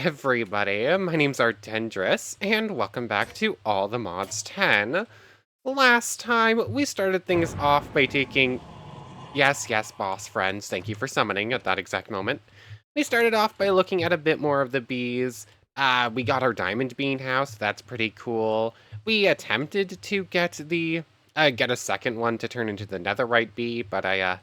everybody, my name's Ardendris, and welcome back to All the Mods 10. Last time, we started things off by taking... Yes, boss friends, thank you for summoning at that exact moment. We started off by looking at a bit more of the bees. We got our diamond bean house, that's pretty cool. We attempted to get get a second one to turn into the netherite bee, but I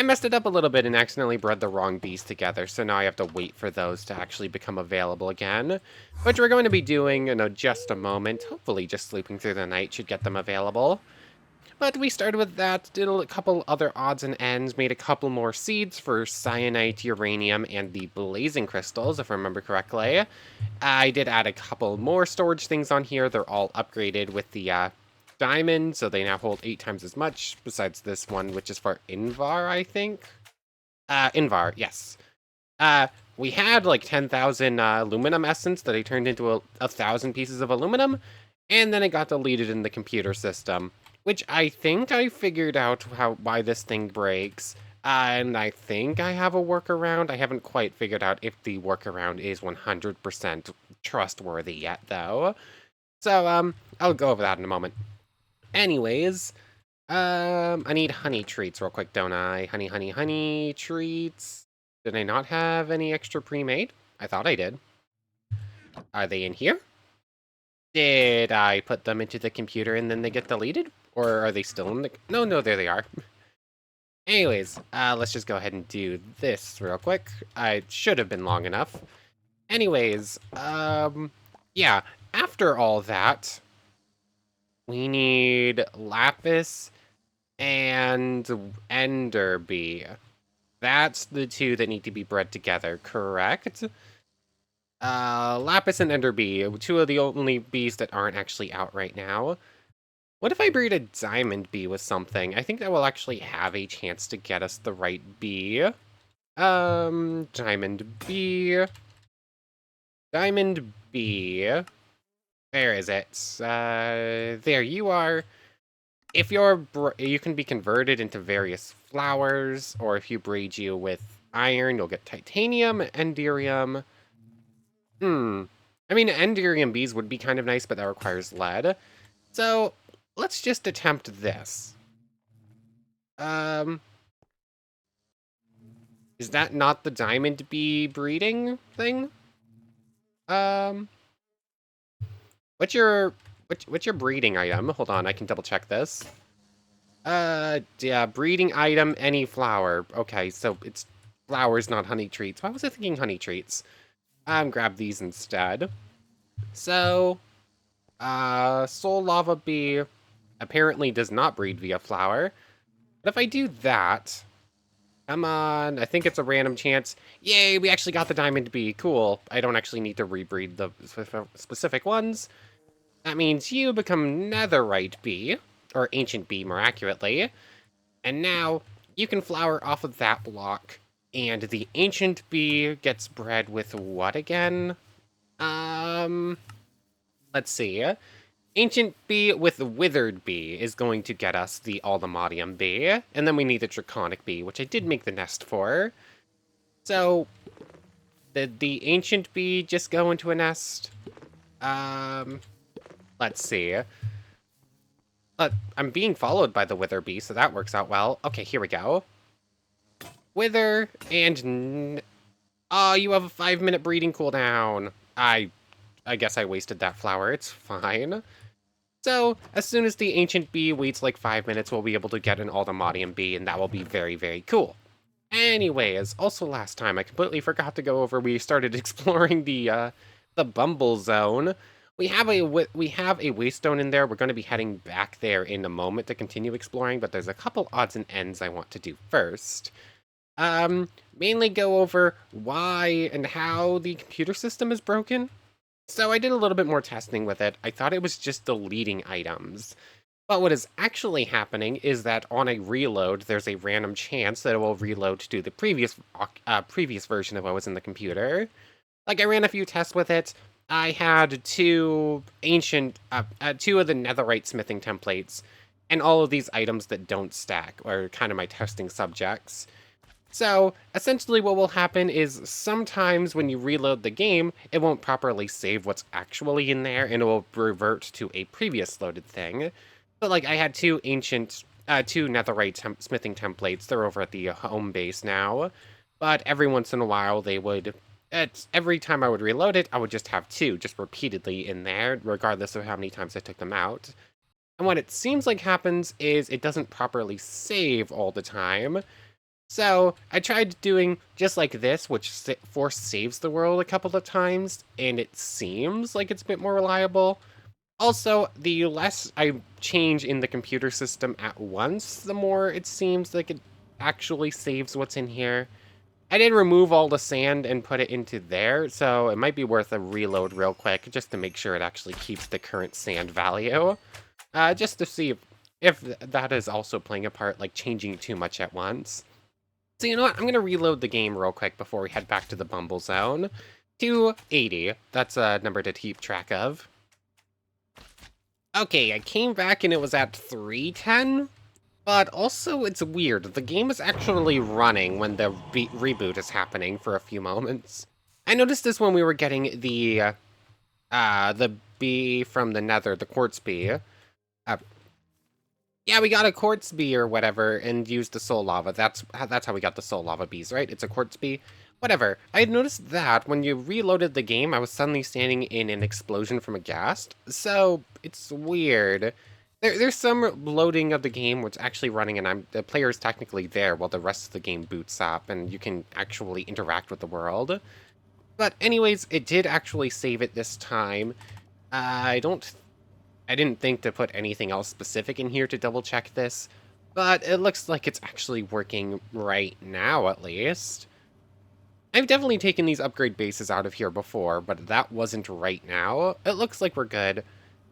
messed it up a little bit and accidentally bred the wrong bees together, so now I have to wait for those to actually become available again, which we're going to be doing in just a moment. Hopefully just sleeping through the night should get them available. But we started with that, did a couple other odds and ends, made a couple more seeds for cyanite, uranium, and the blazing crystals, if I remember correctly. I did add a couple more storage things on here. They're all upgraded with the diamond, so they now hold 8 times as much, besides this one, which is for Invar, I think? Invar, yes. We had like 10,000 aluminum essence that I turned into a 1,000 pieces of aluminum, and then it got deleted in the computer system, which I think I figured out why this thing breaks. And I think I have a workaround. I haven't quite figured out if the workaround is 100% trustworthy yet, though. So, I'll go over that in a moment. Anyways, I need honey treats real quick, don't I? Honey treats. Did I not have any extra pre-made? I thought I did. Are they in here? Did I put them into the computer and then they get deleted? Or are they still in the... No, there they are. Anyways, let's just go ahead and do this real quick. I should have been long enough. Anyways, yeah, after all that, we need lapis and ender bee. That's the two that need to be bred together, correct? Lapis and ender bee, two of the only bees that aren't actually out right now. What if I breed a diamond bee with something? I think that will actually have a chance to get us the right bee. Diamond bee. Diamond bee. Where is it? There you are. If you can be converted into various flowers, or if you breed you with iron, you'll get titanium, enderium. I mean, enderium bees would be kind of nice, but that requires lead. So, let's just attempt this. Is that not the diamond bee breeding thing? What's your breeding item? Hold on, I can double check this. Yeah, breeding item, any flower. Okay, so it's flowers, not honey treats. Why was I thinking honey treats? Grab these instead. So, soul lava bee apparently does not breed via flower. But if I do that, come on, I think it's a random chance. Yay, we actually got the diamond bee. Cool. I don't actually need to rebreed the specific ones. That means you become netherite bee, or ancient bee more accurately. And now you can flower off of that block. And the ancient bee gets bred with what again? Let's see. Ancient bee with withered bee is going to get us the Aldemodium bee. And then we need the draconic bee, which I did make the nest for. So, did the ancient bee just go into a nest? Let's see. I'm being followed by the wither bee, so that works out well. Okay, here we go. Wither and... Oh, you have a 5-minute breeding cooldown. I guess I wasted that flower. It's fine. So, as soon as the ancient bee waits like 5 minutes, we'll be able to get an Aldemodium bee, and that will be very, very cool. Anyways, also last time I completely forgot to go over, we started exploring the Bumble Zone. We have a waystone in there. We're going to be heading back there in a moment to continue exploring, but there's a couple odds and ends I want to do first. Mainly go over why and how the computer system is broken. So I did a little bit more testing with it. I thought it was just deleting items. But what is actually happening is that on a reload, there's a random chance that it will reload to the previous version of what was in the computer. Like, I ran a few tests with it. I had two of the netherite smithing templates, and all of these items that don't stack are kind of my testing subjects. So, essentially what will happen is sometimes when you reload the game, it won't properly save what's actually in there, and it will revert to a previous loaded thing. But like, I had two netherite smithing templates. They're over at the home base now. But every once in a while, every time I would reload it, I would just have two, just repeatedly in there, regardless of how many times I took them out. And what it seems like happens is it doesn't properly save all the time. So I tried doing just like this, which force saves the world a couple of times, and it seems like it's a bit more reliable. Also, the less I change in the computer system at once, the more it seems like it actually saves what's in here. I did remove all the sand and put it into there, so it might be worth a reload real quick just to make sure it actually keeps the current sand value. Just to see if that is also playing a part, like changing too much at once. So you know what? I'm going to reload the game real quick before we head back to the Bumble Zone. 280. That's a number to keep track of. Okay, I came back and it was at 310. But also, it's weird. The game is actually running when the reboot is happening for a few moments. I noticed this when we were getting the bee from the nether, the quartz bee. Yeah, we got a quartz bee or whatever and used the soul lava. That's how we got the soul lava bees, right? It's a quartz bee. Whatever. I had noticed that when you reloaded the game, I was suddenly standing in an explosion from a ghast. So, it's weird. There's some loading of the game which actually running and the player is technically there while the rest of the game boots up and you can actually interact with the world. But anyways, it did actually save it this time. I didn't think to put anything else specific in here to double check this, but it looks like it's actually working right now, at least. I've definitely taken these upgrade bases out of here before, but that wasn't right now. It looks like we're good.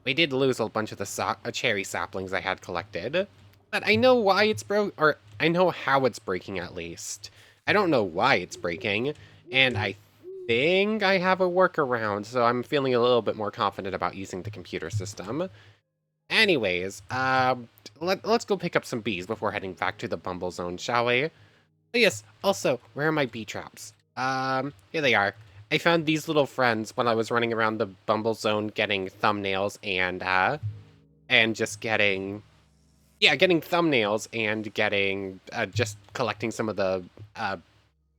We did lose a bunch of the cherry saplings I had collected, but I know why it's or I know how it's breaking at least. I don't know why it's breaking, and I think I have a workaround, so I'm feeling a little bit more confident about using the computer system. Anyways, let's go pick up some bees before heading back to the Bumble Zone, shall we? Oh yes, also, where are my bee traps? Here they are. I found these little friends when I was running around the Bumble Zone getting thumbnails and just getting, yeah, getting thumbnails and getting, just collecting some of the,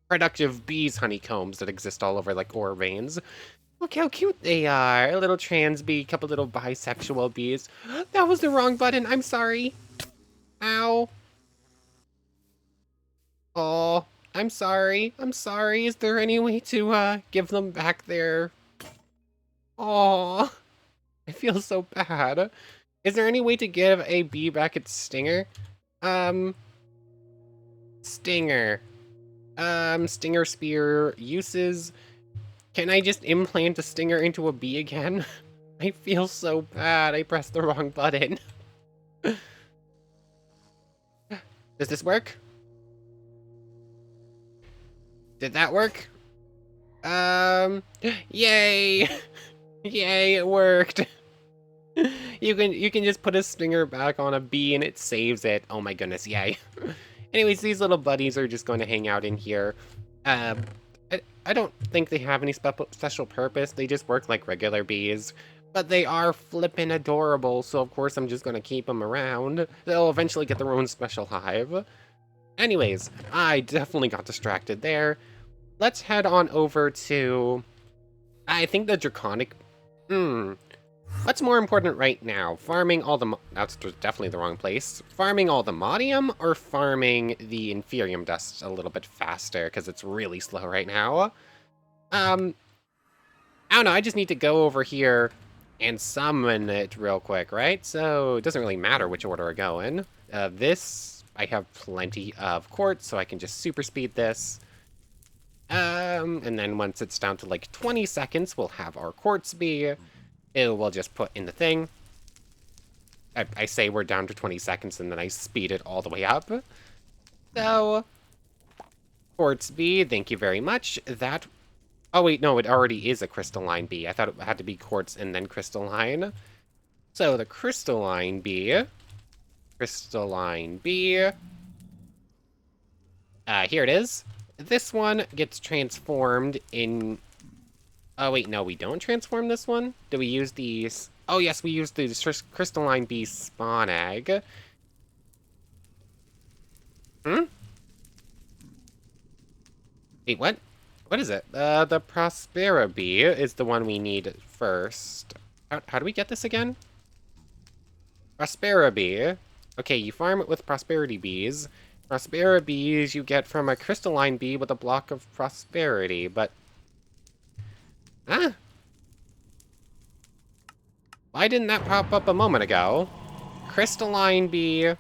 productive bees honeycombs that exist all over, like, ore veins. Look how cute they are. A little trans bee, couple little bisexual bees. That was the wrong button. I'm sorry. Ow. Oh, I'm sorry. I'm sorry. Is there any way to, give them back their... Oh, I feel so bad. Is there any way to give a bee back its stinger? Um, stinger. Stinger spear uses. Can I just implant a stinger into a bee again? I feel so bad. I pressed the wrong button. Does this work? Did that work? Yay! Yay, it worked. You can just put a stinger back on a bee and it saves it. Oh my goodness, yay. Anyways, these little buddies are just going to hang out in here. Um, I don't think they have any special purpose. They just work like regular bees. But they are flippin' adorable, so of course I'm just gonna keep them around. They'll eventually get their own special hive. Anyways, I definitely got distracted there. Let's head on over to... I think the Draconic... What's more important right now? Farming all the... That's definitely the wrong place. Farming all the Modium or farming the Inferium Dust a little bit faster, because it's really slow right now? I don't know, I just need to go over here and summon it real quick, right? So it doesn't really matter which order I go in. This, I have plenty of quartz, so I can just super speed this. And then once it's down to like 20 seconds, we'll have our quartz bee. It will just put in the thing. I say we're down to 20 seconds and then I speed it all the way up. So, quartz bee, thank you very much. That, oh wait, no, it already is a crystalline bee. I thought it had to be quartz and then crystalline. So the crystalline bee, Here it is. This one gets transformed in... Oh, wait, no, we don't transform this one? Do we use these? Oh, yes, we use the crystalline bee spawn egg. Hmm? Wait, what? What is it? The Prospera bee is the one we need first. How do we get this again? Prospera bee. Okay, you farm it with prosperity bees. Prospera bees you get from a crystalline bee with a block of prosperity, but... Ah! Why didn't that pop up a moment ago? Crystalline bee...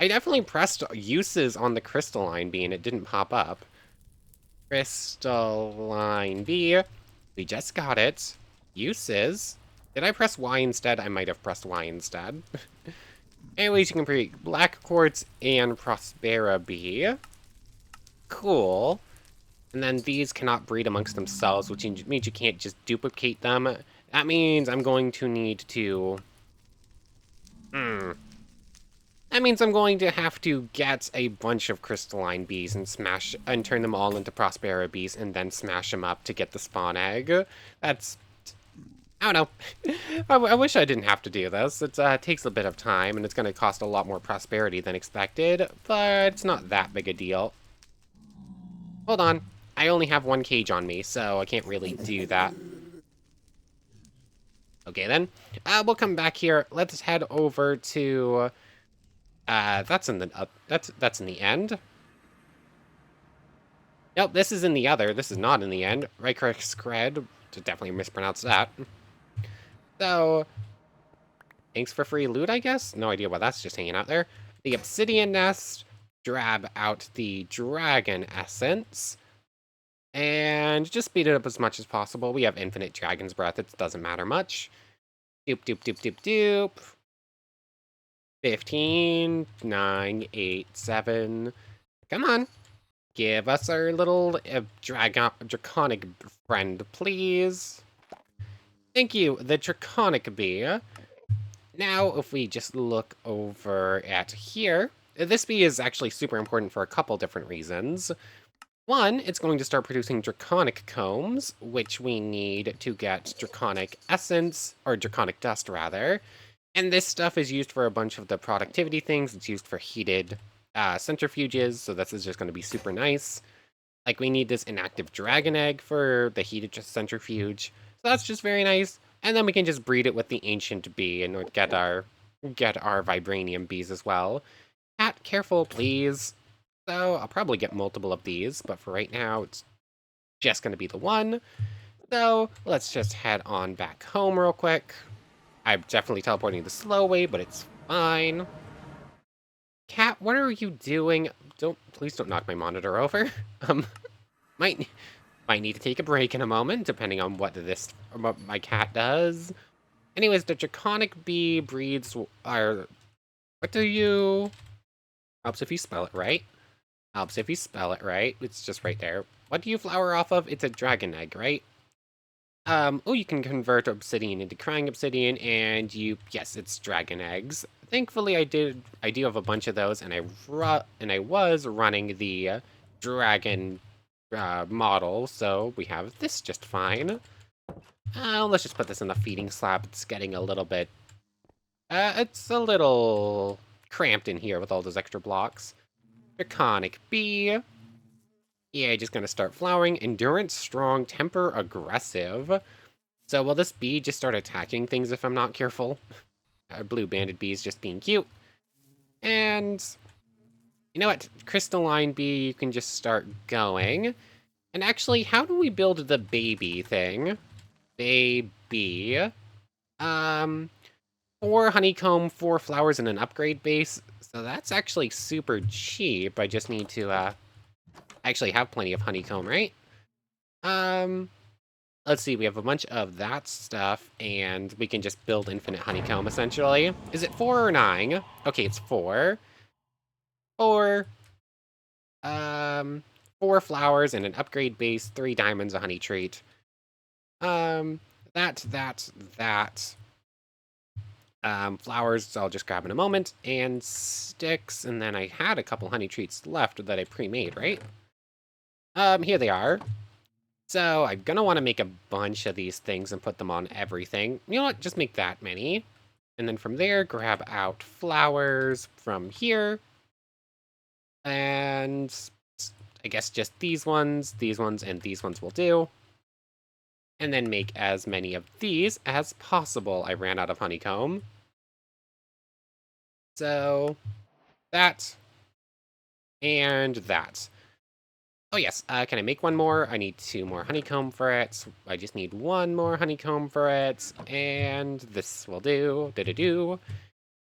I definitely pressed uses on the crystalline bee and it didn't pop up. Crystalline bee. We just got it. Uses. Did I press Y instead? I might have pressed Y instead. Anyways, you can create black quartz and Prospera bee. Cool. And then these cannot breed amongst themselves, which means you can't just duplicate them. That means I'm going to need to... That means I'm going to have to get a bunch of crystalline bees and turn them all into Prospera bees and then smash them up to get the spawn egg. That's... I don't know. I wish I didn't have to do this. It takes a bit of time, and it's going to cost a lot more prosperity than expected, but it's not that big a deal. Hold on. I only have one cage on me, so I can't really do that. Okay, then. We'll come back here. Let's head over to... that's in the... that's in the end. Nope, this is in the other. This is not in the end. Repressurized. Definitely mispronounced that. So, thanks for free loot, I guess? No idea why that's just hanging out there. The obsidian nest, grab out the dragon essence, and just speed it up as much as possible. We have infinite dragon's breath, it doesn't matter much. Doop, doop, doop, doop, doop. 15, 9, 8, 7. Come on. Give us our little draconic friend, please. Thank you, the draconic bee. Now, if we just look over at here, this bee is actually super important for a couple different reasons. One, it's going to start producing draconic combs, which we need to get draconic essence, or draconic dust rather. And this stuff is used for a bunch of the productivity things. It's used for heated centrifuges, so this is just going to be super nice. Like, we need this inactive dragon egg for the heated centrifuge. So that's just very nice. And then we can just breed it with the ancient bee and get our vibranium bees as well. Cat, careful, please. So I'll probably get multiple of these, but for right now, it's just going to be the one. So let's just head on back home real quick. I'm definitely teleporting the slow way, but it's fine. Cat, what are you doing? Please don't knock my monitor over. Might need to take a break in a moment, depending on what my cat does. Anyways, the draconic bee breeds are... What do you... Helps if you spell it right. Helps if you spell it right. It's just right there. What do you flower off of? It's a dragon egg, right? Oh, you can convert obsidian into crying obsidian, and yes, it's dragon eggs. Thankfully, I do have a bunch of those, and I was running the dragon model, so we have this just fine. Let's just put this in the feeding slab. It's getting a little bit... it's a little cramped in here with all those extra blocks. Draconic bee. Yeah, just gonna start flowering. Endurance, strong, temper, aggressive. So will this bee just start attacking things if I'm not careful? Blue banded bees just being cute. And you know what? Crystalline bee, you can just start going. And actually, how do we build the baby thing? Baby. 4 honeycomb, 4 flowers, and an upgrade base. So that's actually super cheap. I just need to actually have plenty of honeycomb, right? Let's see, we have a bunch of that stuff, and we can just build infinite honeycomb, essentially. Is it 4 or 9? Okay, it's 4. 4. 4 flowers and an upgrade base, 3 diamonds, a honey treat. That. Flowers, so I'll just grab in a moment, and sticks, and then I had a couple honey treats left that I pre-made, right? Here they are. So I'm gonna want to make a bunch of these things and put them on everything. You know what? Just make that many. And then from there, grab out flowers from here. And I guess just these ones, and these ones will do. And then make as many of these as possible. I ran out of honeycomb. So that and that. Oh yes, can I make one more? I need 2 more honeycomb for it. I just need 1 more honeycomb for it, and this will do. Do-do-do.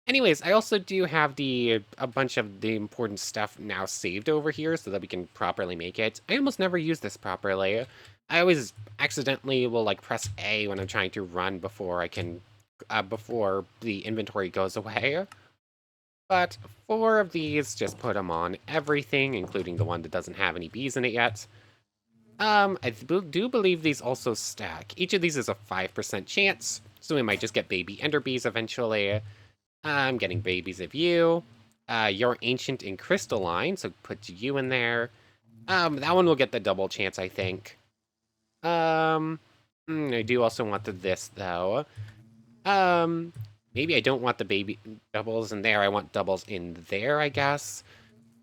Anyways, I also do have a bunch of the important stuff now saved over here so that we can properly make it. I almost never use this properly. I always accidentally will like press A when I'm trying to run before I can, before the inventory goes away. But 4 of these, just put them on everything, including the one that doesn't have any bees in it yet. I do believe these also stack. Each of these is a 5% chance, so we might just get baby ender bees eventually. I'm getting babies of you. You're ancient and crystalline, so put you in there. That one will get the double chance, I think. I do also want this, though. Maybe I don't want the baby doubles in there. I want doubles in there, I guess.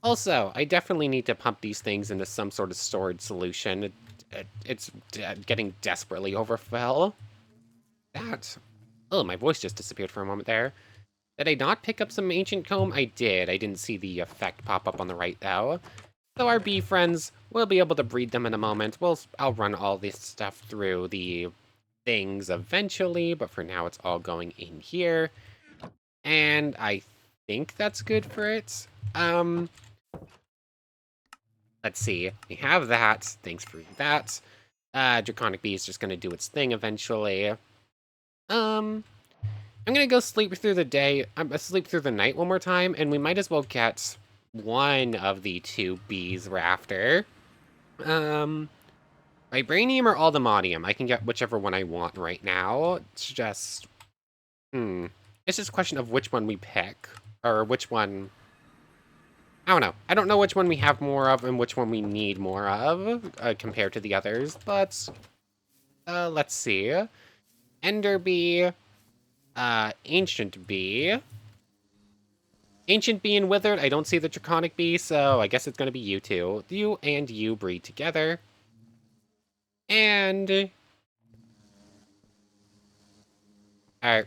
Also, I definitely need to pump these things into some sort of storage solution. It's getting desperately overfill. That. Oh, my voice just disappeared for a moment there. Did I not pick up some ancient comb? I did. I didn't see the effect pop up on the right, though. So our bee friends, we'll be able to breed them in a moment. I'll run all this stuff through the things eventually, but for now it's all going in here. And I think that's good for it. Let's see. We have that. Thanks for that. Draconic Bee is just gonna do its thing eventually. I'm gonna go sleep through the day. I'm sleep through the night one more time, and we might as well get one of the 2 bees we're after. Vibranium or Aldemodium. I can get whichever one I want right now. It's just, it's just a question of which one we pick, or which one. I don't know. I don't know which one we have more of and which one we need more of compared to the others, but let's see. Ender Bee, Ancient Bee. Ancient Bee and Withered, I don't see the Draconic Bee, so I guess it's going to be you two. You and you breed together. And... Alright.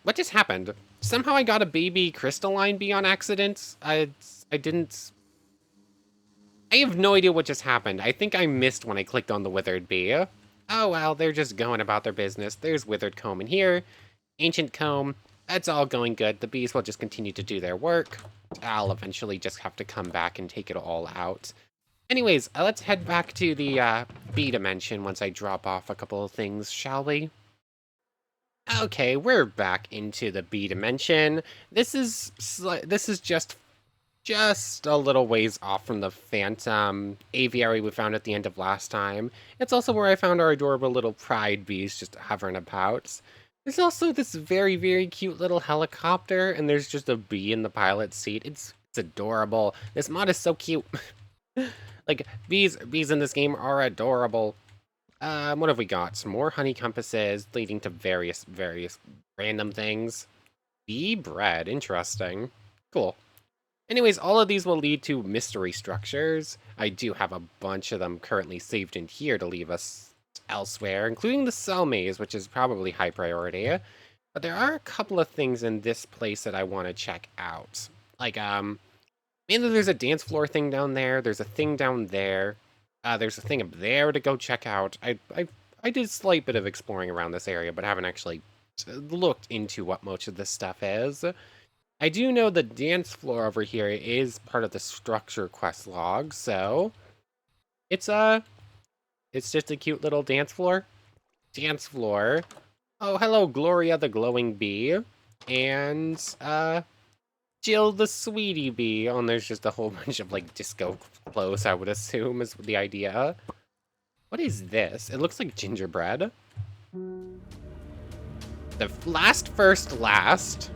What just happened? Somehow I got a baby crystalline bee on accident. I didn't... I have no idea what just happened. I think I missed when I clicked on the withered bee. Oh well, they're just going about their business. There's withered comb in here. Ancient comb. That's all going good. The bees will just continue to do their work. I'll eventually just have to come back and take it all out. Anyways, let's head back to the bee dimension once I drop off a couple of things, shall we? Okay, we're back into the B dimension. This is just a little ways off from the phantom aviary we found at the end of last time. It's also where I found our adorable little pride bees just hovering about. There's also this very, very cute little helicopter, and there's just a bee in the pilot's seat. It's adorable. This mod is so cute. Like, bees in this game are adorable. What have we got? Some more honey compasses leading to various random things. Bee bread, interesting. Cool. Anyways, all of these will lead to mystery structures. I do have a bunch of them currently saved in here to leave us elsewhere, including the cell maze, which is probably high priority. But there are a couple of things in this place that I want to check out. Like, mainly there's a dance floor thing down there. There's a thing down there. There's a thing up there to go check out. I did a slight bit of exploring around this area, but haven't actually looked into what most of this stuff is. I do know the dance floor over here is part of the structure quest log, so it's just a cute little dance floor. Dance floor. Oh, hello, Gloria the glowing bee, and Jill the sweetie bee. Oh, and there's just a whole bunch of like disco clothes, I would assume, is the idea. What is this? It looks like gingerbread. The last, first, last.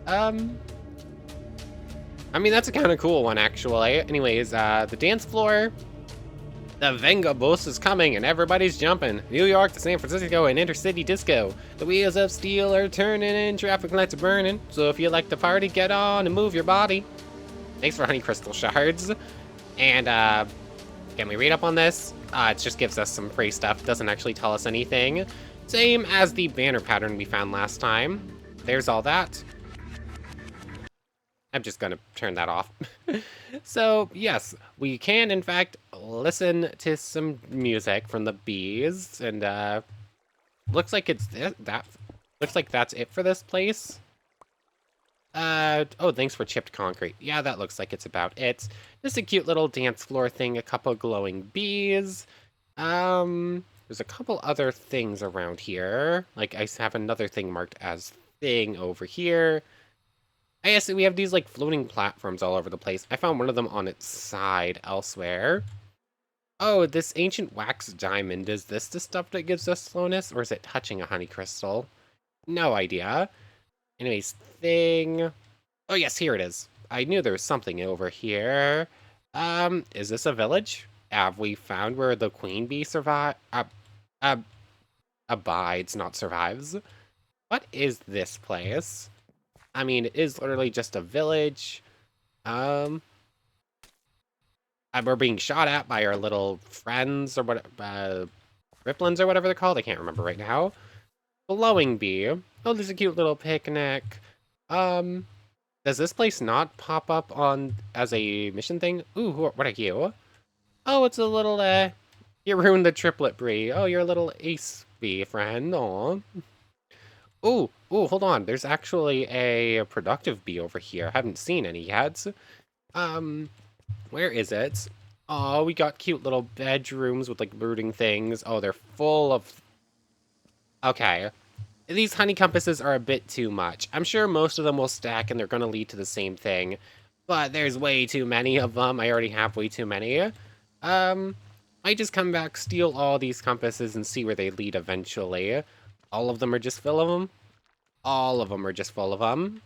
I mean, that's a kind of cool one, actually. Anyways, the dance floor. The Venga bus is coming and everybody's jumping. New York to San Francisco and intercity disco. The wheels of steel are turning and traffic lights are burning. So if you like to party, get on and move your body. Thanks for honey crystal shards. And can we read up on this? It just gives us some free stuff. Doesn't actually tell us anything. Same as the banner pattern we found last time. There's all that. I'm just gonna turn that off. So, yes, we can, in fact, listen to some music from the bees, and, looks like it's looks like that's it for this place. Oh, thanks for chipped concrete. Yeah, that looks like it's about it. Just a cute little dance floor thing, a couple glowing bees. There's a couple other things around here. Like, I have another thing marked as thing over here. I guess we have these, like, floating platforms all over the place. I found one of them on its side elsewhere. Oh, this ancient wax diamond. Is this the stuff that gives us slowness, or is it touching a honey crystal? No idea. Anyways, thing. Oh, yes, here it is. I knew there was something over here. Is this a village? Have we found where the queen bee abides, not survives? What is this place? I mean, it is literally just a village. We're being shot at by our little friends, or what, Riplins, or whatever they're called. I can't remember right now. Glowing bee. Oh, there's a cute little picnic. Does this place not pop up on as a mission thing? Ooh, what are you? Oh, it's a little, you ruined the triplet bee. Oh, you're a little ace bee friend. Aw. Ooh, hold on. There's actually a productive bee over here. I haven't seen any yet. Where is it? Oh, we got cute little bedrooms with, like, brooding things. Oh, they're full of... Okay. These honey compasses are a bit too much. I'm sure most of them will stack and they're going to lead to the same thing. But there's way too many of them. I already have way too many. I just come back, steal all these compasses, and see where they lead eventually. All of them are just full of them? All of them are just full of them.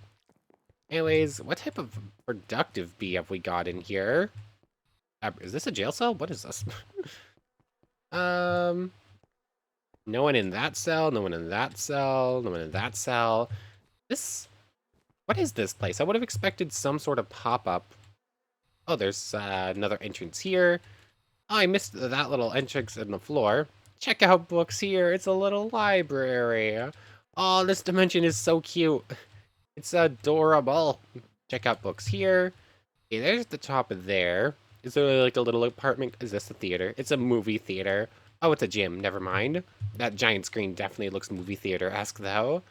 Anyways, what type of productive bee have we got in here? Is this a jail cell? What is this? No one in that cell, no one in that cell, no one in that cell. What is this place? I would have expected some sort of pop-up. Oh, there's another entrance here. Oh, I missed that little entrance in the floor. Check out books here. It's a little library. Oh, this dimension is so cute. It's adorable. Check out books here. Okay, there's the top of there. Is there like a little apartment? Is this a theater? It's a movie theater. Oh, it's a gym. Never mind. That giant screen definitely looks movie theater-esque, though.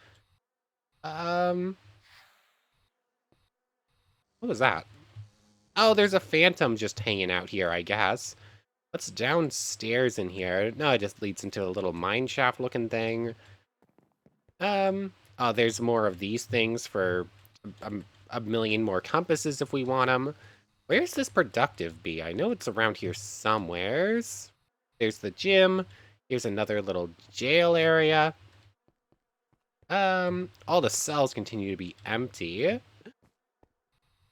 What was that? Oh, there's a phantom just hanging out here, I guess. What's downstairs in here? No, it just leads into a little mine shaft looking thing. Oh, there's more of these things for a million more compasses if we want them. Where's this productive bee? I know it's around here somewheres. There's the gym. Here's another little jail area. All the cells continue to be empty.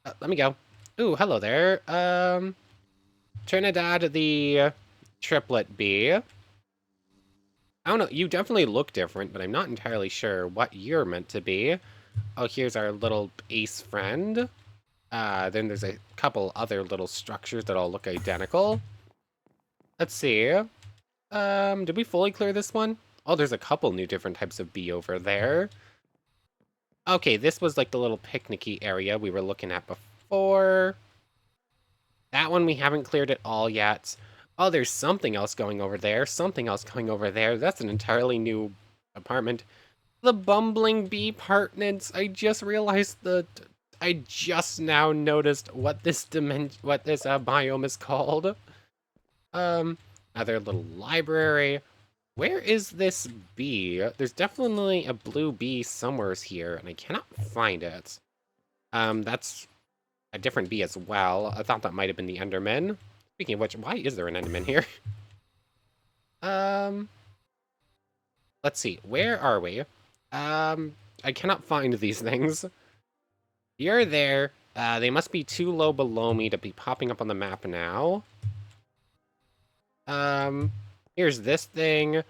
Let me go. Ooh, hello there. Trinidad the triplet bee. I don't know, you definitely look different, but I'm not entirely sure what you're meant to be. Oh, here's our little ace friend. Then there's a couple other little structures that all look identical. Let's see. Did we fully clear this one? Oh, there's a couple new different types of bee over there. Okay, this was like the little picnicky area we were looking at before. That one we haven't cleared at all yet. Oh, there's something else going over there. Something else going over there. That's an entirely new apartment. The bumbling bee apartments. I just realized I just now noticed what this biome is called. Another little library. Where is this bee? There's definitely a blue bee somewhere here, and I cannot find it. That's a different bee as well. I thought that might have been the Enderman. Speaking of which, why is there an enderman here? Um, let's see. Where are we? I cannot find these things. You're there. They must be too low below me to be popping up on the map now. Um, here's this thing.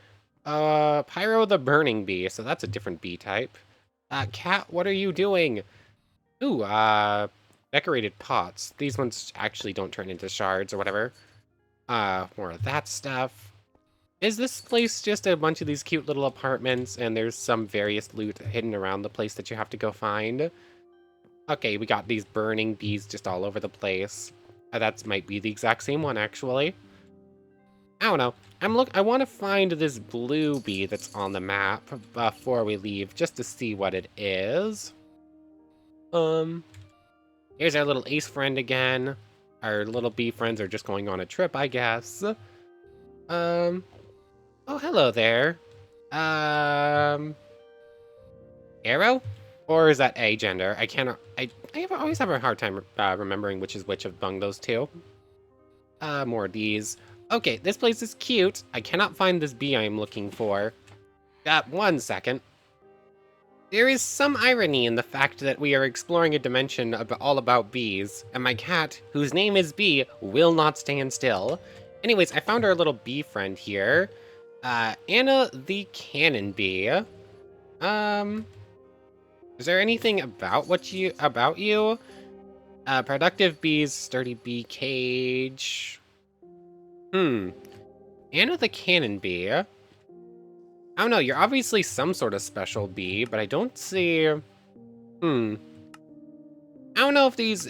Pyro the Burning Bee, so that's a different bee type. Cat, what are you doing? Ooh, decorated pots. These ones actually don't turn into shards or whatever. More of that stuff. Is this place just a bunch of these cute little apartments and there's some various loot hidden around the place that you have to go find? Okay, we got these burning bees just all over the place. That might be the exact same one, actually. I don't know. I want to find this blue bee that's on the map before we leave, just to see what it is. Here's our little ace friend again. Our little bee friends are just going on a trip, I guess. Oh, hello there. Arrow? Or is that a gender? I cannot. Always have a hard time remembering which is which among those two. More of these. Okay, this place is cute. I cannot find this bee I am looking for. 1 second. There is some irony in the fact that we are exploring a dimension all about bees, and my cat, whose name is Bee, will not stand still. Anyways, I found our little bee friend here. Anna the Cannon Bee. Is there anything about you? Productive bees, sturdy bee cage. Anna the Cannon Bee. I don't know, you're obviously some sort of special bee, but I don't see... I don't know if these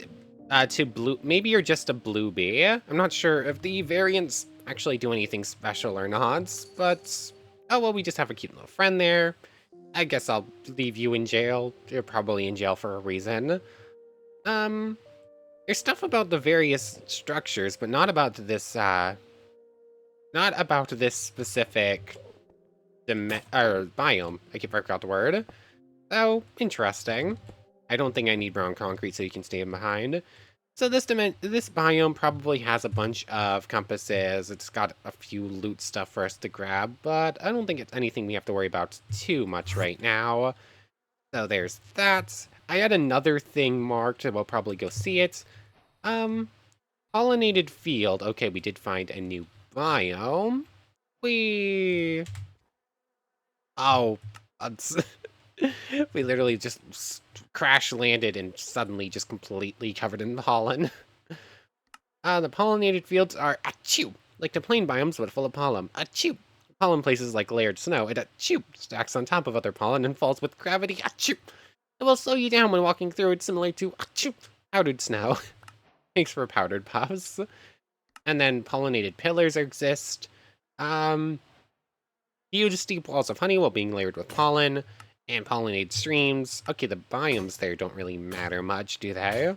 two blue... Maybe you're just a blue bee. I'm not sure if the variants actually do anything special or not, but... Oh, well, we just have a cute little friend there. I guess I'll leave you in jail. You're probably in jail for a reason. There's stuff about the various structures, but not about this, not about this specific biome. I forgot the word. Oh, interesting. I don't think I need brown concrete so you can stand behind. So this biome probably has a bunch of compasses. It's got a few loot stuff for us to grab, but I don't think it's anything we have to worry about too much right now. So there's that. I had another thing marked, and we'll probably go see it. Pollinated field. Okay, we did find a new biome. Oh, we literally just crash landed and suddenly just completely covered in pollen. The pollinated fields are achoo, like the plain biomes but full of pollen. Achoo. Pollen places like layered snow. It achoo stacks on top of other pollen and falls with gravity. Achoo. It will slow you down when walking through it, similar to achoo, powdered snow. Thanks for powdered puffs. And then pollinated pillars exist. Huge steep walls of honey while being layered with pollen, and pollinated streams. Okay, the biomes there don't really matter much, do they?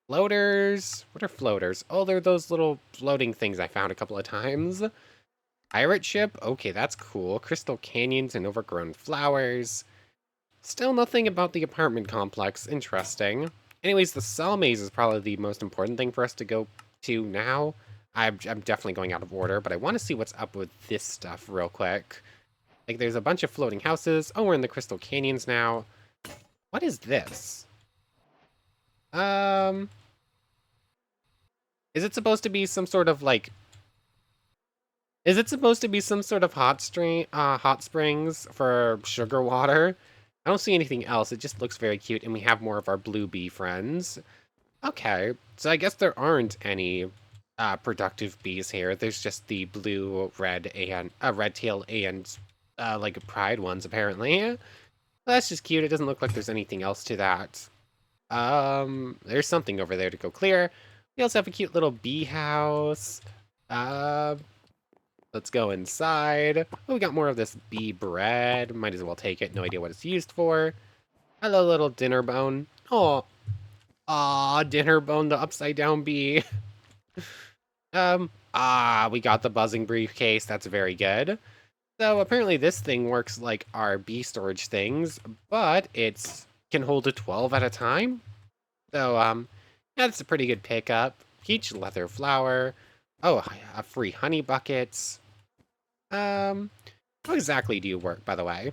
Floaters? What are floaters? Oh, they're those little floating things I found a couple of times. Pirate ship? Okay, that's cool. Crystal canyons and overgrown flowers. Still nothing about the apartment complex. Interesting. Anyways, the cell maze is probably the most important thing for us to go to now. I'm definitely going out of order, but I want to see what's up with this stuff real quick. Like, there's a bunch of floating houses. Oh, we're in the Crystal Canyons now. What is this? Is it supposed to be some sort of, like... Is it supposed to be some sort of hot springs for sugar water? I don't see anything else. It just looks very cute, and we have more of our blue bee friends. Okay, so I guess there aren't any productive bees here. There's just the blue, red, and red tail and like pride ones apparently. Well, that's just cute. It doesn't look like there's anything else to that. There's something over there to go clear. We also have a cute little bee house. Let's go inside. Oh, we got more of this bee bread. Might as well take it. No idea what it's used for. Hello, little dinner bone. Oh, dinner bone, the upside down bee. We got the buzzing briefcase. That's very good. So apparently this thing works like our bee storage things, but it can hold a 12 at a time. So, yeah, that's a pretty good pickup. Peach leather flower. Oh, free honey buckets. How exactly do you work, by the way?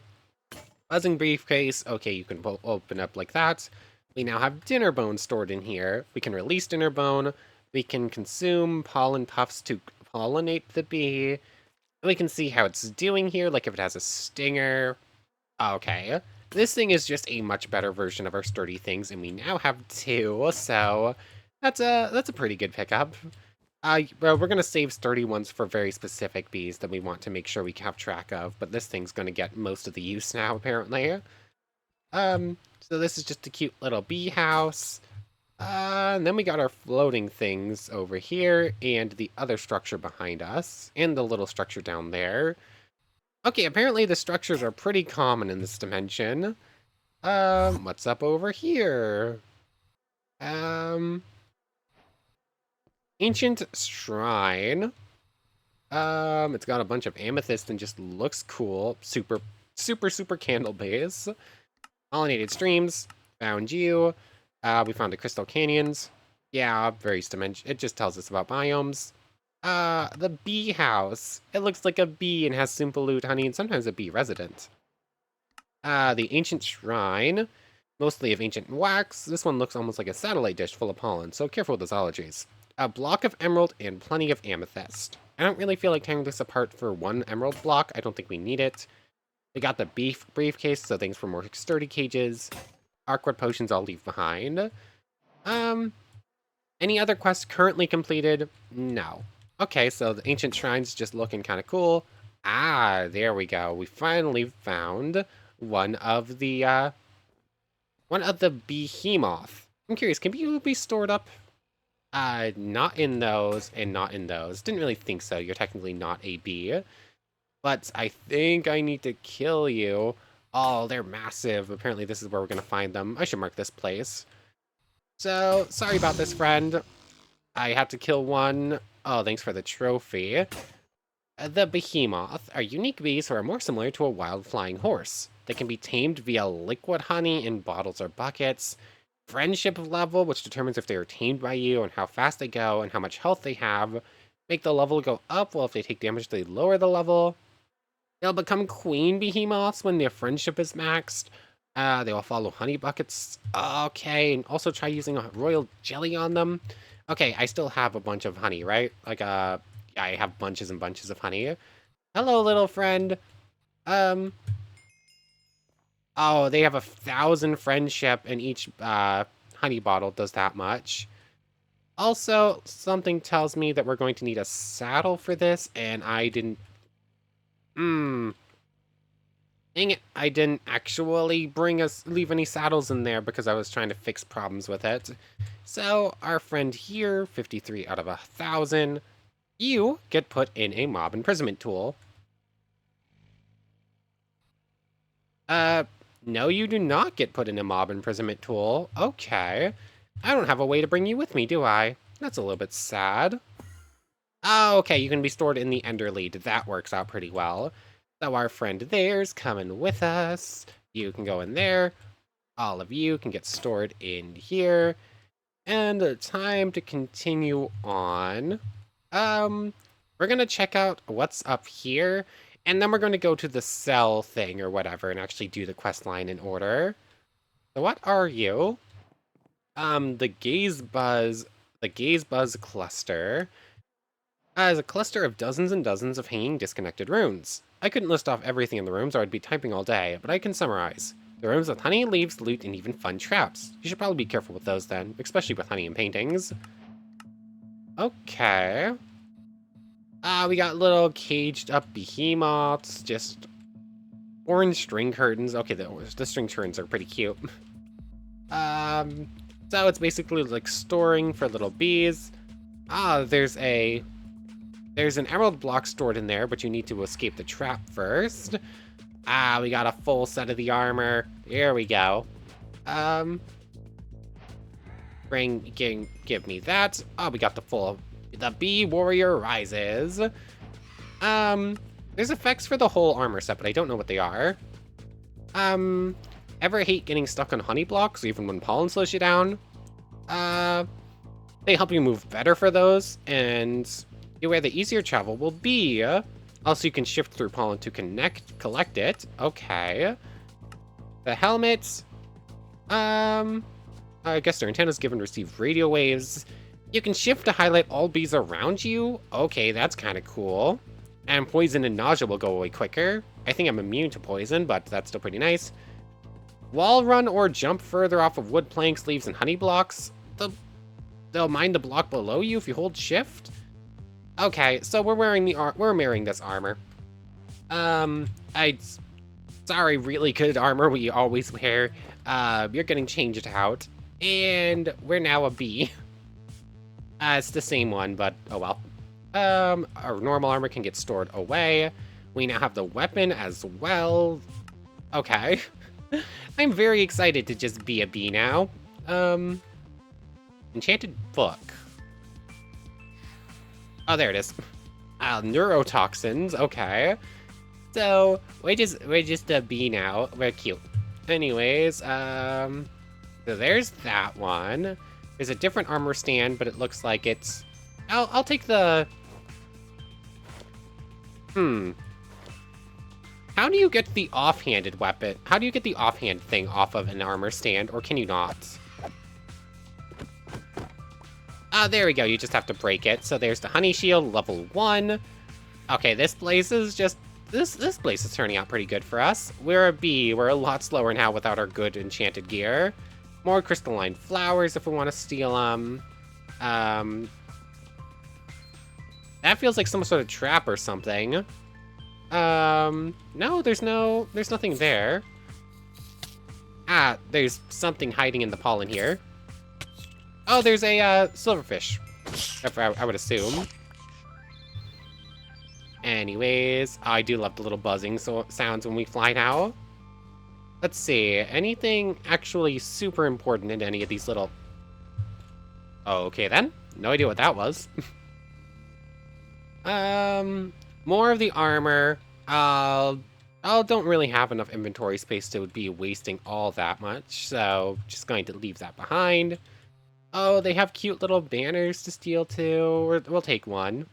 Buzzing briefcase. Okay, you can open up like that. We now have dinner bone stored in here. We can release dinner bone. We can consume pollen puffs to pollinate the bee. We can see how it's doing here, like if it has a stinger. Okay. This thing is just a much better version of our sturdy things, and we now have two, so that's a pretty good pickup. Well, we're gonna save sturdy ones for very specific bees that we want to make sure we have track of, but this thing's gonna get most of the use now, apparently. So this is just a cute little bee house. And then we got our floating things over here, and the other structure behind us, and the little structure down there. Okay, apparently the structures are pretty common in this dimension. What's up over here? Um, Ancient Shrine. It's got a bunch of amethyst and just looks cool. Super, super, super candle base. Pollinated streams. Found you. We found the crystal canyons. Yeah, various dimension. It just tells us about biomes. The bee house. It looks like a bee and has Sumpalut honey and sometimes a bee resident. The ancient shrine. Mostly of ancient wax. This one looks almost like a satellite dish full of pollen, so careful with those allergies. A block of emerald and plenty of amethyst. I don't really feel like tearing this apart for one emerald block. I don't think we need it. We got the briefcase, so things for more sturdy cages. Arcwood potions I'll leave behind. Any other quests currently completed? No. Okay, so the ancient shrine's just looking kind of cool. Ah, there we go. We finally found one of the behemoth. I'm curious, can you be stored up? Not in those and not in those. Didn't really think so. You're technically not a bee. But I think I need to kill you. Oh, they're massive. Apparently this is where we're going to find them. I should mark this place. So, sorry about this, friend. I have to kill one. Oh, thanks for the trophy. The behemoth are unique bees who are more similar to a wild flying horse. They can be tamed via liquid honey in bottles or buckets. Friendship level, which determines if they are tamed by you and how fast they go and how much health they have. Make the level go up, while if they take damage, they lower the level. They'll become queen behemoths when their friendship is maxed. They will follow honey buckets. Okay, and also try using a royal jelly on them. Okay, I still have a bunch of honey, right? Like, I have bunches and bunches of honey. Hello, little friend. Oh, they have 1,000 friendship, and each, honey bottle does that much. Also, something tells me that we're going to need a saddle for this, and I didn't... Dang it, I didn't actually leave any saddles in there because I was trying to fix problems with it. So, our friend here, 53 out of 1,000, you get put in a mob imprisonment tool. No, you do not get put in a mob imprisonment tool. Okay. I don't have a way to bring you with me, do I? That's a little bit sad. Oh, okay, you can be stored in the Ender Lead. That works out pretty well. So our friend there's coming with us. You can go in there. All of you can get stored in here. And time to continue on. We're gonna check out what's up here, and then we're gonna go to the cell thing or whatever and actually do the quest line in order. So what are you? The Gaze Buzz cluster is a cluster of dozens and dozens of hanging disconnected runes. I couldn't list off everything in the rooms or I'd be typing all day, but I can summarize. The rooms with honey, leaves, loot, and even fun traps. You should probably be careful with those then, especially with honey and paintings. Okay. We got little caged up behemoths, just orange string curtains. Okay, the string curtains are pretty cute. So it's basically like storing for little bees. There's an emerald block stored in there, but you need to escape the trap first. We got a full set of the armor. Here we go. Give me that. Oh, we got the Bee Warrior Rises. There's effects for the whole armor set, but I don't know what they are. Ever hate getting stuck on honey blocks, even when pollen slows you down? They help you move better for those, and where the easier travel will be. Also, you can shift through pollen to collect it. Okay. The helmets. I guess their antennas give and receive radio waves. You can shift to highlight all bees around you. Okay, that's kind of cool. And poison and nausea will go away quicker. I think I'm immune to poison, but that's still pretty nice. Wall run or jump further off of wood planks, leaves, and honey blocks. They'll mine the block below you if you hold shift. Okay, so we're wearing this armor. Sorry, really good armor we always wear. You're getting changed out, and we're now a bee. It's the same one, but oh well. Our normal armor can get stored away. We now have the weapon as well. Okay. I'm very excited to just be a bee now. Enchanted book. Oh, there it is. Neurotoxins, okay. So, we're just a bee now. We're cute. Anyways, so there's that one. There's a different armor stand, but it looks like it's... I'll take the... How do you get the offhanded weapon? How do you get the offhand thing off of an armor stand, or can you not? There we go. You just have to break it. So there's the honey shield, level 1. Okay, this place is just... This place is turning out pretty good for us. We're a bee. We're a lot slower now without our good enchanted gear. More crystalline flowers if we want to steal them. That feels like some sort of trap or something. No, there's nothing there. There's something hiding in the pollen here. Oh, there's a, silverfish. I would assume. Anyways, I do love the little buzzing sounds when we fly now. Let's see, anything actually super important in any of these little... Oh, okay then. No idea what that was. More of the armor. I don't really have enough inventory space to be wasting all that much, so just going to leave that behind. Oh, they have cute little banners to steal too. We'll take one.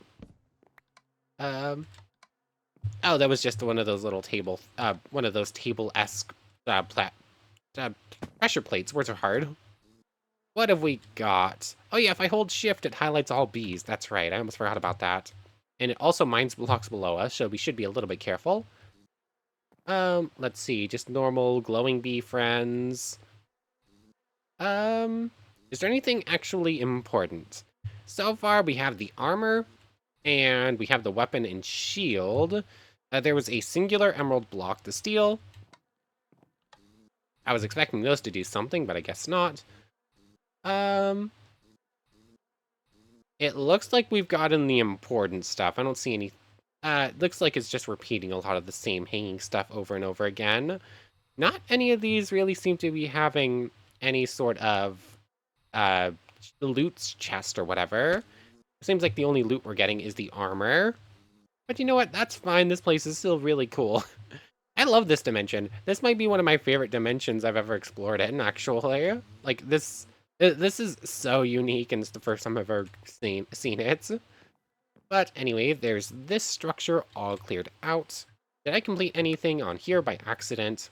Oh, that was just one of those little one of those table-esque pressure plates. Words are hard. What have we got? Oh yeah, if I hold shift, it highlights all bees. That's right, I almost forgot about that. And it also mines blocks below us, so we should be a little bit careful. Let's see, just normal glowing bee friends. Is there anything actually important? So far, we have the armor, and we have the weapon and shield. There was a singular emerald block to steal. I was expecting those to do something, but I guess not. It looks like we've gotten the important stuff. I don't see any... it looks like it's just repeating a lot of the same hanging stuff over and over again. Not any of these really seem to be having any sort of loot chest or whatever. It seems like the only loot we're getting is the armor. But you know what? That's fine. This place is still really cool. I love this dimension. This might be one of my favorite dimensions I've ever explored in, actually. Like, this is so unique, and it's the first time I've ever seen it. But anyway, there's this structure all cleared out. Did I complete anything on here by accident?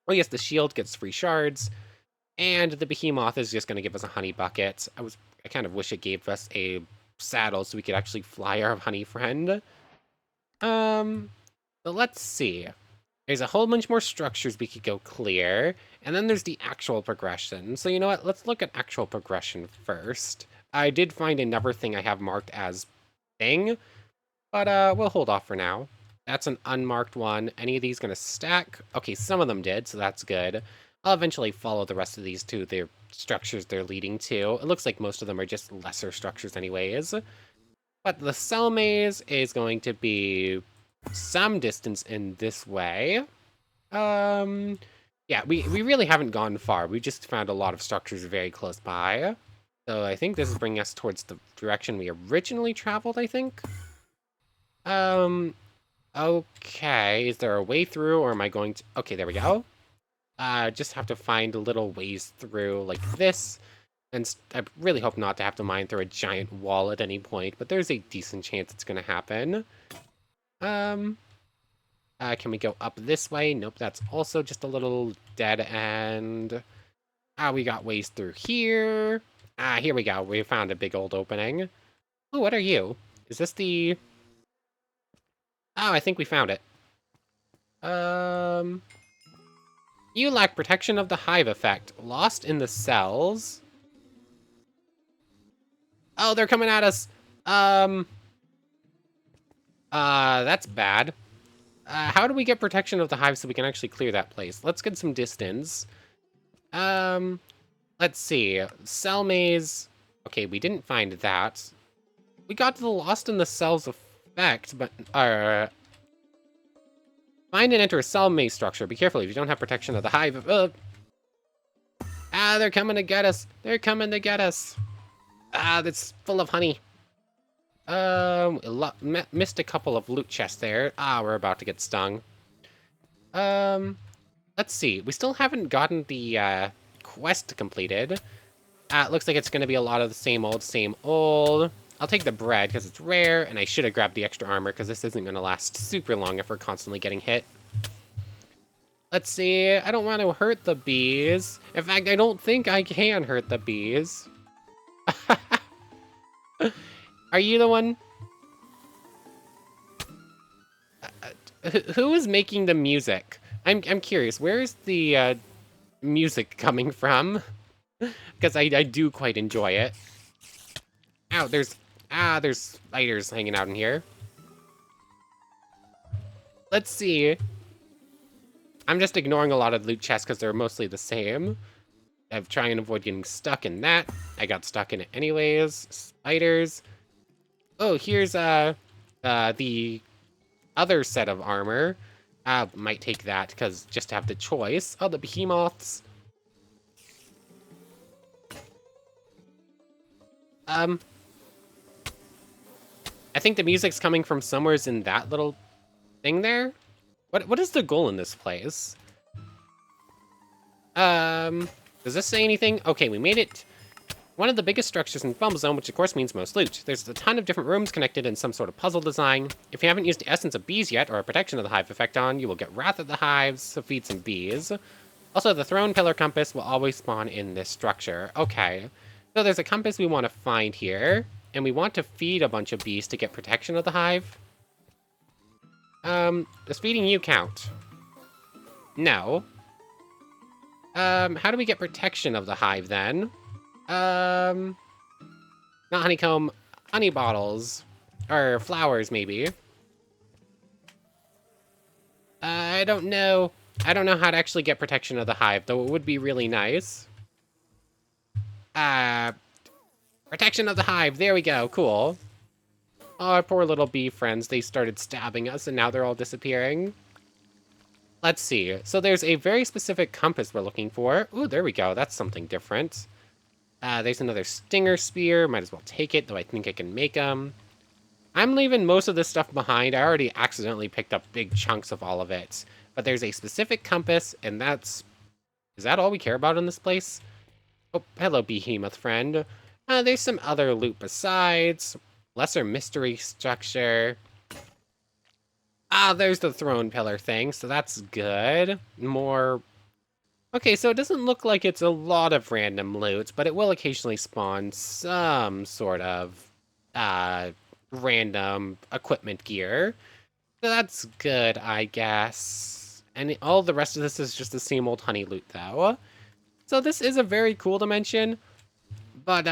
Oh yes, the shield gets free shards. And the behemoth is just going to give us a honey bucket. I kind of wish it gave us a saddle so we could actually fly our honey friend. But let's see. There's a whole bunch more structures we could go clear. And then there's the actual progression. So you know what? Let's look at actual progression first. I did find another thing I have marked as thing. But we'll hold off for now. That's an unmarked one. Any of these going to stack? Okay, some of them did, so that's good. I'll eventually follow the rest of these to their structures they're leading to. It looks like most of them are just lesser structures anyways. But the cell maze is going to be some distance in this way. Yeah, we really haven't gone far. We just found a lot of structures very close by. So I think this is bringing us towards the direction we originally traveled, I think. Okay, is there a way through, or am I going to... Okay, there we go. Just have to find little ways through, like this. And I really hope not to have to mine through a giant wall at any point, but there's a decent chance it's gonna happen. Can we go up this way? Nope, that's also just a little dead end. We got ways through here. Here we go. We found a big old opening. Oh, what are you? Is this the... Oh, I think we found it. You lack protection of the hive effect. Lost in the cells. Oh, they're coming at us. That's bad. How do we get protection of the hive so we can actually clear that place? Let's get some distance. Let's see. Cell maze. Okay, we didn't find that. We got to the lost in the cells effect, but, find and enter a cell maze structure. Be careful if you don't have protection of the hive. They're coming to get us. They're coming to get us. That's full of honey. Missed a couple of loot chests there. We're about to get stung. Let's see. We still haven't gotten the, quest completed. It looks like it's going to be a lot of the same old, same old. I'll take the bread because it's rare, and I should have grabbed the extra armor because this isn't going to last super long if we're constantly getting hit. Let's see. I don't want to hurt the bees. In fact, I don't think I can hurt the bees. Are you the one? Who is making the music? I'm curious. Where is the music coming from? Because I do quite enjoy it. Ow, there's spiders hanging out in here. Let's see. I'm just ignoring a lot of loot chests because they're mostly the same. I'm trying to avoid getting stuck in that. I got stuck in it anyways. Spiders. Oh, here's the other set of armor. Might take that because just to have the choice. Oh, the behemoths. I think the music's coming from somewheres in that little thing there. What is the goal in this place? Does this say anything? Okay, we made it. One of the biggest structures in Biomes Zone, which of course means most loot. There's a ton of different rooms connected in some sort of puzzle design. If you haven't used the Essence of Bees yet, or a Protection of the Hive effect on, you will get Wrath of the Hives, so feed some bees. Also, the Throne Pillar Compass will always spawn in this structure. Okay, so there's a compass we want to find here, and we want to feed a bunch of bees to get Protection of the Hive. Does feeding you count? No. How do we get Protection of the Hive then? Not honeycomb, honey bottles, or flowers maybe. I don't know. I don't know how to actually get protection of the hive, though it would be really nice. Protection of the hive, there we go, cool. Oh, our poor little bee friends, they started stabbing us and now they're all disappearing. Let's see, so there's a very specific compass we're looking for. Ooh, there we go, that's something different. There's another stinger spear. Might as well take it, though I think I can make them. I'm leaving most of this stuff behind. I already accidentally picked up big chunks of all of it. But there's a specific compass, and that's... Is that all we care about in this place? Oh, hello, behemoth friend. There's some other loot besides. Lesser mystery structure. There's the throne pillar thing, so that's good. More... Okay, so it doesn't look like it's a lot of random loot, but it will occasionally spawn some sort of random equipment gear. So that's good, I guess. And all the rest of this is just the same old honey loot, though. So this is a very cool dimension, but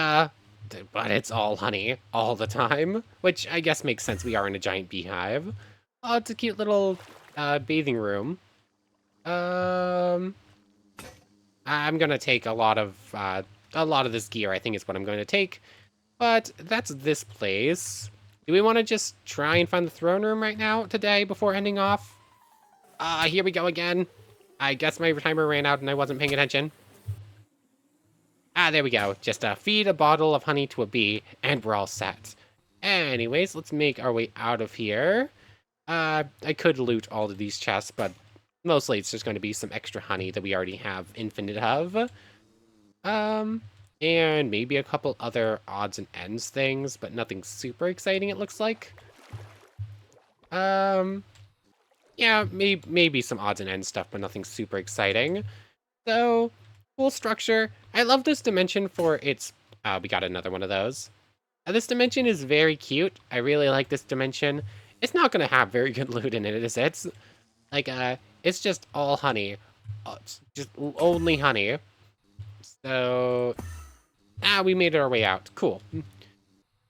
it's all honey all the time, which I guess makes sense. We are in a giant beehive. Oh, it's a cute little bathing room. I'm gonna take a lot of this gear, I think is what I'm going to take. But that's this place. Do we want to just try and find the throne room right now today before ending off? Here we go again. I guess my timer ran out and I wasn't paying attention. There we go. Just feed a bottle of honey to a bee and we're all set. Anyways, let's make our way out of here. I could loot all of these chests, but mostly it's just going to be some extra honey that we already have infinite of. and maybe a couple other odds and ends things, but nothing super exciting, it looks like. Um, yeah, maybe some odds and ends stuff, but nothing super exciting. So, cool structure. I love this dimension for its... we got another one of those. This dimension is very cute. I really like this dimension. It's not going to have very good loot in it, is it? Like, it's just all honey. It's just only honey. So, we made our way out. Cool.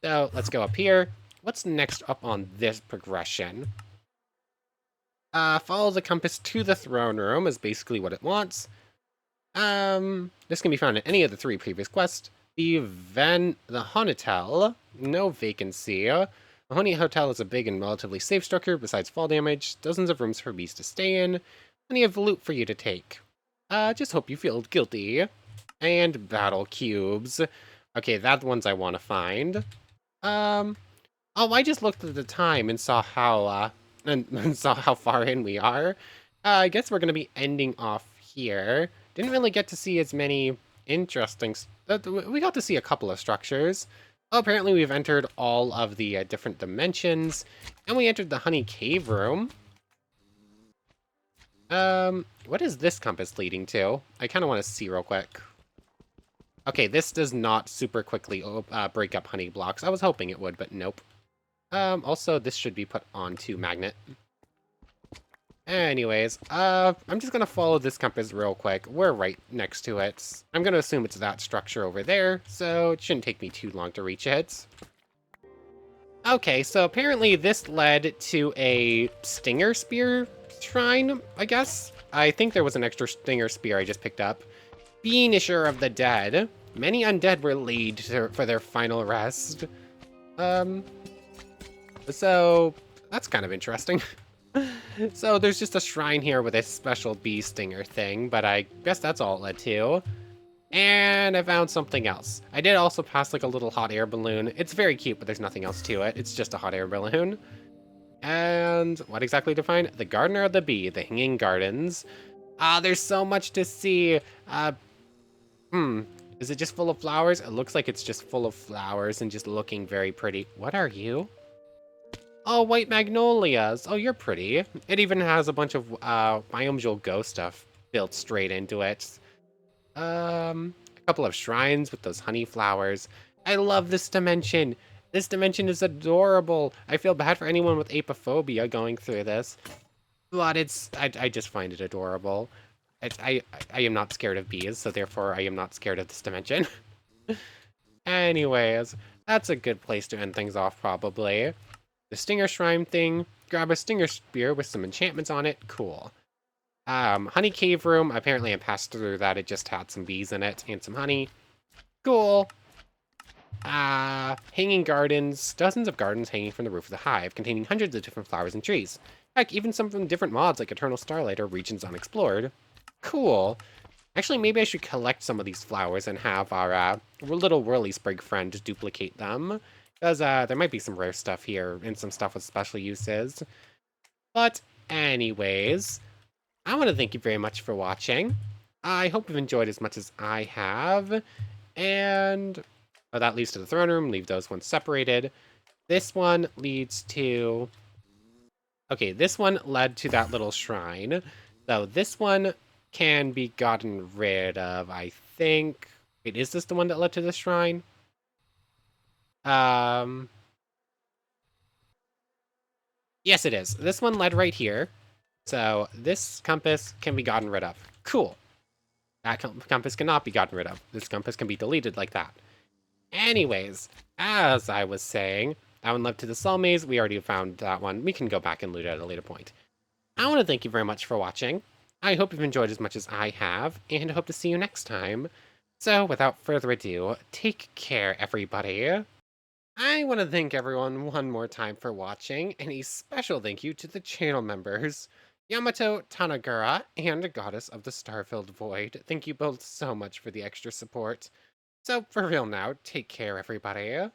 So, let's go up here. What's next up on this progression? Follow the compass to the throne room is basically what it wants. This can be found in any of the 3 previous quests. The Honetel, no vacancy. The Honey Hotel is a big and relatively safe structure besides fall damage, dozens of rooms for bees to stay in, plenty of loot for you to take. Just hope you feel guilty. And battle cubes. Okay, that's the ones I want to find. Oh, I just looked at the time and saw how, and saw how far in we are. I guess we're gonna be ending off here. Didn't really get to see as many interesting... we got to see a couple of structures. Well, apparently we've entered all of the different dimensions, and we entered the honey cave room. What is this compass leading to? I kind of want to see real quick. Okay, this does not super quickly break up honey blocks. I was hoping it would, but nope. Also, this should be put onto magnet. Anyways, I'm just gonna follow this compass real quick. We're right next to it. I'm gonna assume it's that structure over there, so it shouldn't take me too long to reach it. Okay, so apparently this led to a stinger spear shrine, I guess? I think there was an extra stinger spear I just picked up. Finisher of the dead. Many undead were laid for their final rest. So that's kind of interesting. So there's just a shrine here with a special bee stinger thing, but I guess that's all it led to. And I found something else. I did also pass like a little hot air balloon. It's very cute, but there's nothing else to it. It's just a hot air balloon. And what exactly to find? The Gardener of the Bee, the Hanging Gardens. There's so much to see. Is it just full of flowers? It looks like it's just full of flowers and just looking very pretty. What are you? Oh, white magnolias. Oh, you're pretty. It even has a bunch of Biomes We've Gone stuff built straight into it. A couple of shrines with those honey flowers. I love this dimension. This dimension is adorable. I feel bad for anyone with apophobia going through this, but I just find it adorable. I am not scared of bees, so therefore I am not scared of this dimension. Anyways, that's a good place to end things off, probably. The Stinger Shrine thing, grab a Stinger Spear with some enchantments on it, cool. Honey Cave Room, apparently I passed through that, it just had some bees in it and some honey. Cool. Hanging Gardens, dozens of gardens hanging from the roof of the hive, containing hundreds of different flowers and trees. Heck, even some from different mods like Eternal Starlight or Regions Unexplored. Cool. Actually, maybe I should collect some of these flowers and have our little whirly sprig friend duplicate them. Because there might be some rare stuff here and some stuff with special uses. But anyways, I want to thank you very much for watching. I hope you've enjoyed as much as I have. And that leads to the throne room. Leave those ones separated. This one leads to... Okay, this one led to that little shrine. So this one can be gotten rid of, I think. Wait, is this the one that led to the shrine? Yes, it is. This one led right here. So this compass can be gotten rid of. Cool. That compass cannot be gotten rid of. This compass can be deleted like that. Anyways, as I was saying, that one led to the Soul Maze. We already found that one. We can go back and loot it at a later point. I want to thank you very much for watching. I hope you've enjoyed as much as I have, and hope to see you next time. So, without further ado, take care, everybody. I want to thank everyone one more time for watching, and a special thank you to the channel members, Yamato Tanagura and Goddess of the Starfilled Void. Thank you both so much for the extra support. So, for real now, take care, everybody.